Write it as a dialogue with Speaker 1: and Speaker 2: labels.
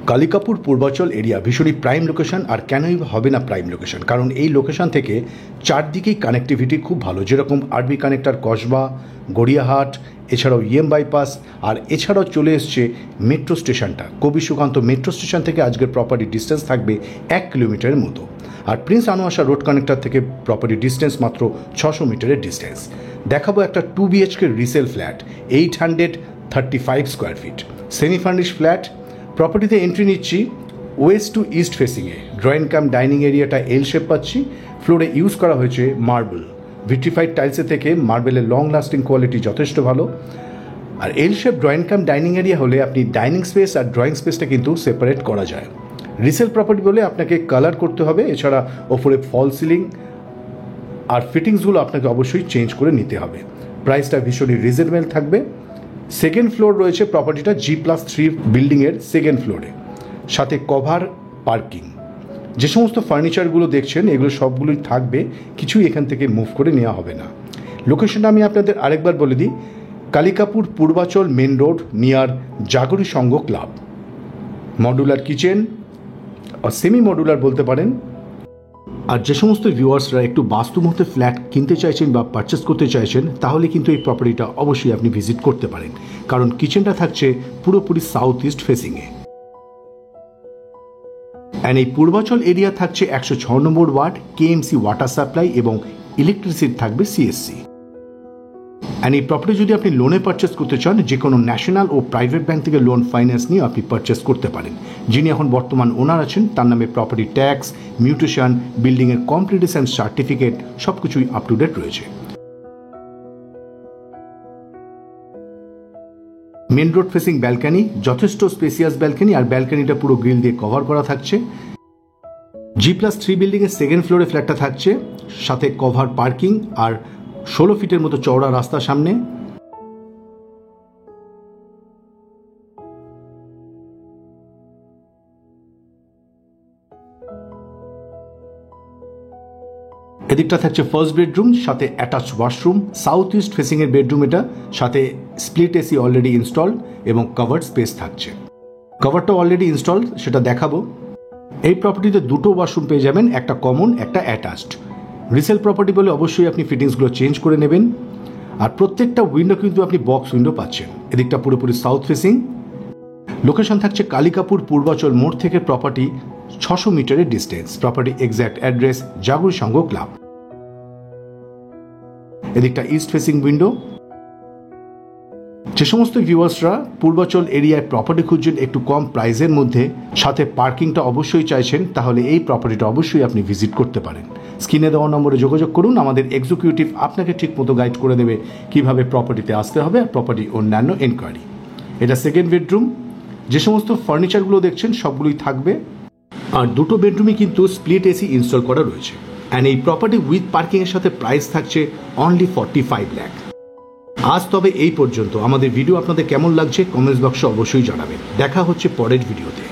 Speaker 1: Kalikapur Purbachal area ভীষণই prime location. আর কেনই হবে না প্রাইম লোকেশন, কারণ এই লোকেশন থেকে চারদিকেই কানেক্টিভিটি খুব ভালো, যেরকম আরবি কানেক্টর কসবা, গড়িয়াহাট, এছাড়াও বাইপাস, আর এছাড়াও চলে এসছে মেট্রো স্টেশনটা। কবি সুকান্ত মেট্রো স্টেশন থেকে আজকের প্রপার্টি ডিস্টেন্স থাকবে 1 কিলোমিটারের মতো। আর প্রিন্স আনোয়ার রোড কানেক্টর থেকে প্রপার্টি ডিস্টেন্স মাত্র 600 মিটারের ডিস্টেন্স। দেখাবো একটা 2 BHK resale flat, 835 square feet semi furnish flat. প্রপার্টিতে এন্ট্রি নিচ্ছি ওয়েস্ট টু ইস্ট ফেসিংয়ে। ড্রয়িং কাম ডাইনিং এরিয়াটা এল শেপ পাচ্ছি। ফ্লোরে ইউজ করা হয়েছে মার্বেল, ভিট্রিফাইড টাইলসের থেকে মার্বেলের লং লাস্টিং কোয়ালিটি যথেষ্ট ভালো। আর L shape drawing cum dining area হলে আপনি ডাইনিং স্পেস আর ড্রয়িং স্পেসটা কিন্তু সেপারেট করা যায়। রিসেল প্রপার্টি বলে আপনাকে কালার করতে হবে, এছাড়া ওপরে ফল সিলিং আর ফিটিংসগুলো আপনাকে অবশ্যই চেঞ্জ করে নিতে হবে। প্রাইসটা ভীষণই রিজনেবল থাকবে। সেকেন্ড ফ্লোর রয়েছে প্রপার্টিটা G+3 বিল্ডিংয়ের সেকেন্ড ফ্লোরে, সাথে কভার পার্কিং। যে সমস্ত ফার্নিচারগুলো দেখছেন এগুলো সবগুলোই থাকবে, কিছুই এখান থেকে মুভ করে নেওয়া হবে না। লোকেশনটা আমি আপনাদের আরেকবার বলে দিই, Kalikapur Purbachal main road near Jagari Sangha club. Modular kitchen আর সেমি মডুলার বলতে পারেন। আর যে সমস্ত ভিউয়ার্সরা একটু বাস্তুমতে ফ্ল্যাট কিনতে চাইছেন বা পারচেস করতে চাইছেন, তাহলে কিন্তু এই প্রপার্টিটা অবশ্যই আপনি ভিজিট করতে পারেন, কারণ কিচেনটা থাকছে পুরোপুরি সাউথ ইস্ট ফেসিংয়ে। অ্যান্ড এই পূর্বাচল এরিয়া থাকছে 106 নম্বর ওয়ার্ড, KMC ওয়াটার সাপ্লাই এবং ইলেকট্রিসিটি থাকবে CSC। অ্যান্ড এই প্রপার্টি যদি আপনি লোনে পারচেস করতে চান, যে কোনো ন্যাশনাল ও প্রাইভেট ব্যাংক থেকে লোন ফাইন্যান্স নিয়ে আপনি পারচেস করতে পারেন। যিনি এখন বর্তমান ওনার আছেন তার নামে প্রপার্টি ট্যাক্স, মিউটেশন, বিল্ডিংয়ের কমপ্লিটেশন সার্টিফিকেট সব কিছুই আপ টু ডেট রয়েছে। মেন রোড ফেসিং ব্যালকানি, যথেষ্ট স্পেসিয়াস ব্যালকানি, আর ব্যালকানিটা পুরো গ্রিল দিয়ে কভার করা থাকছে। G+3 বিল্ডিংয়ের সেকেন্ড ফ্লোরে ফ্ল্যাটটা থাকছে, সাথে কভার পার্কিং আর 16 ফিটের মতো চওড়া রাস্তা সামনে। এদিকটা থাকছে ফার্স্ট বেডরুম, সাথে attach washroom, south east facing এর বেডরুম এটা, সাথে স্প্লিট AC অলরেডি ইনস্টল এবং কভার্ড স্পেস থাকছে। কভারটা অলরেডি ইনস্টল, সেটা দেখাবো। এই প্রপার্টিতে দুটো ওয়াশরুম পেয়ে যাবেন, একটা কমন, একটা অ্যাটাচড। রিসেল প্রপার্টি বলে অবশ্যই আপনি ফিটিংসগুলো চেঞ্জ করে নেবেন। আর প্রত্যেকটা উইন্ডো কিন্তু আপনি বক্স উইন্ডো পাচ্ছেন। এদিকটা পুরোপুরি সাউথ ফেসিং। লোকেশন থাকছে কালিকাপুর পূর্বাচল মোড় থেকে প্রপার্টি 600 মিটারের distance. Property exact address জাগরি Sangha club. এদিকটা ইস্ট ফেসিং উইন্ডো। যে সমস্ত ভিউয়ার্সরা পূর্বাচল এরিয়ায় প্রপার্টি খুঁজছেন একটু কম প্রাইসের মধ্যে, সাথে পার্কিংটা অবশ্যই চাইছেন, তাহলে এই প্রপার্টিটা অবশ্যই আপনি ভিজিট করতে পারেন। স্ক্রিনে দেওয়া নম্বরে যোগাযোগ করুন, আমাদের এক্সিকিউটিভ আপনাকে ঠিক মতো গাইড করে দেবে কিভাবে প্রপার্টিতে আসতে হবে আর প্রপার্টি অন্যান্য এনকোয়ারি। এটা সেকেন্ড বেডরুম। যে সমস্ত ফার্নিচারগুলো দেখছেন সবগুলোই থাকবে, আর দুটো বেডরুমই কিন্তু স্প্লিট AC ইনস্টল করা রয়েছে। অ্যান্ড এই প্রপার্টি উইথ পার্কিংয়ের সাথে প্রাইস থাকছে অনলি 45 লাখ। আজ তবে এই পর্যন্ত। আমাদের ভিডিও আপনাদের কেমন লাগছে কমেন্টস বক্সে অবশ্যই জানাবেন। দেখা হচ্ছে পরের ভিডিওতে।